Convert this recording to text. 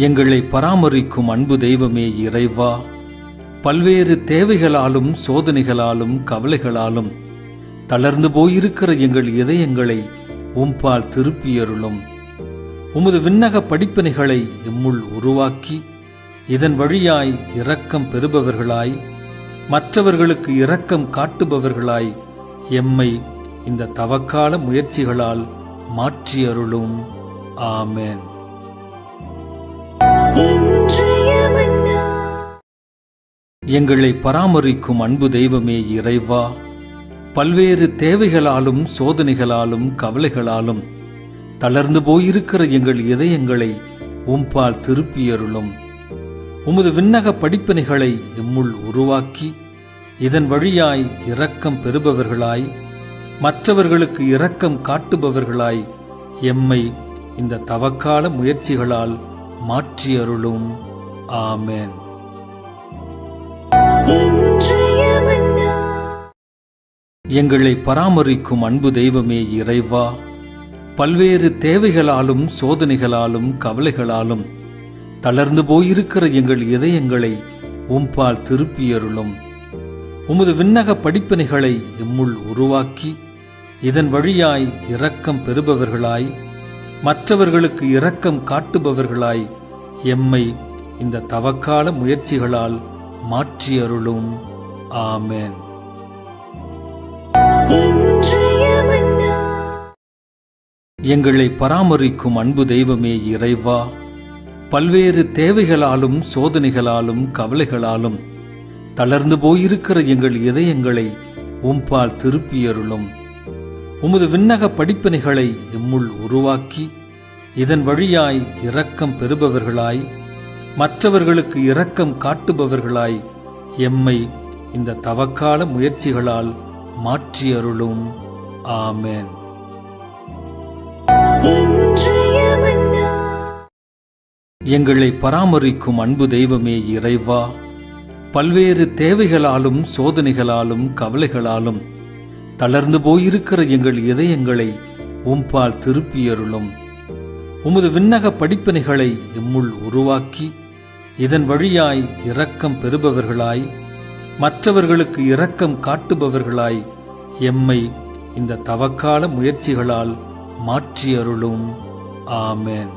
எங்களை பராமரிக்கும் அன்பு தெய்வமே இறைவா, பல்வேறு தேவைகளாலும் சோதனைகளாலும் கவலைகளாலும் தளர்ந்து போயிருக்கிற எங்கள் இதயங்களை உம்பால் திருப்பியருளும். உமது விண்ணக படிப்பினைகளை எம்முள் உருவாக்கி இதன் வழியாய் இரக்கம் பெறுபவர்களாய், மற்றவர்களுக்கு இரக்கம் காட்டுபவர்களாய் எம்மை இந்த தவக்கால முயற்சிகளால் மாற்றியருளும். ஆமென். எங்களை பராமரிக்கும் அன்பு தெய்வமே இறைவா, பல்வேறு தேவைகளாலும் சோதனைகளாலும் கவலைகளாலும் தளர்ந்து போயிருக்கிற எங்கள் இதயங்களை உம்பால் திருப்பியருளும். உமது விண்ணக படிப்பினைகளை எம்முள் உருவாக்கி இதன் வழியாய் இரக்கம் பெறுபவர்களாய், மற்றவர்களுக்கு இரக்கம் காட்டுபவர்களாய் எம்மை இந்த தவக்கால முயற்சிகளால் மாற்றியருளும். ஆமென். எங்களை பராமரிக்கும் அன்பு தெய்வமே இறைவா, பல்வேறு தேவைகளாலும் சோதனைகளாலும் கவலைகளாலும் தளர்ந்து போயிருக்கிற எங்கள் இதயங்களை உம்பால் திருப்பியருளும். உமது விண்ணக படிப்பினைகளை எம்முள் உருவாக்கி இதன் வழியாய் இரக்கம் பெறுபவர்களாய், மற்றவர்களுக்கு இரக்கம் காட்டுபவர்களாய் எம்மை இந்த தவக்கால முயற்சிகளால் மாற்றியருளும். ஆமென். எங்களை பராமரிக்கும் அன்பு தெய்வமே இறைவா, பல்வேறு தேவைகளாலும் சோதனைகளாலும் கவலைகளாலும் தளர்ந்து போயிருக்கிற எங்கள் இதயங்களை உம்பால் திருப்பியருளும். உமது விண்ணக படிப்பினைகளை எம்முள் உருவாக்கி இதன் வழியாய் இரக்கம் பெறுபவர்களாய், மற்றவர்களுக்கு இரக்கம் காட்டுபவர்களாய் எம்மை இந்த தவக்கால முயற்சிகளால் மாற்றியருளும். ஆமென். எங்களை பராமரிக்கும் அன்பு தெய்வமே இறைவா, பல்வேறு தேவைகளாலும் சோதனைகளாலும் கவலைகளாலும் தளர்ந்து போயிருக்கிற எங்கள் இதயங்களை உம்பால் திருப்பியருளும். உமது விண்ணக படிப்பினைகளை எம்முள் உருவாக்கி இதன் வழியாய் இரக்கம் பெறுபவர்களாய், மற்றவர்களுக்கு இரக்கம் காட்டுபவர்களாய் எம்மை இந்த தவக்கால முயற்சிகளால் மாற்றியருளும். ஆமென்.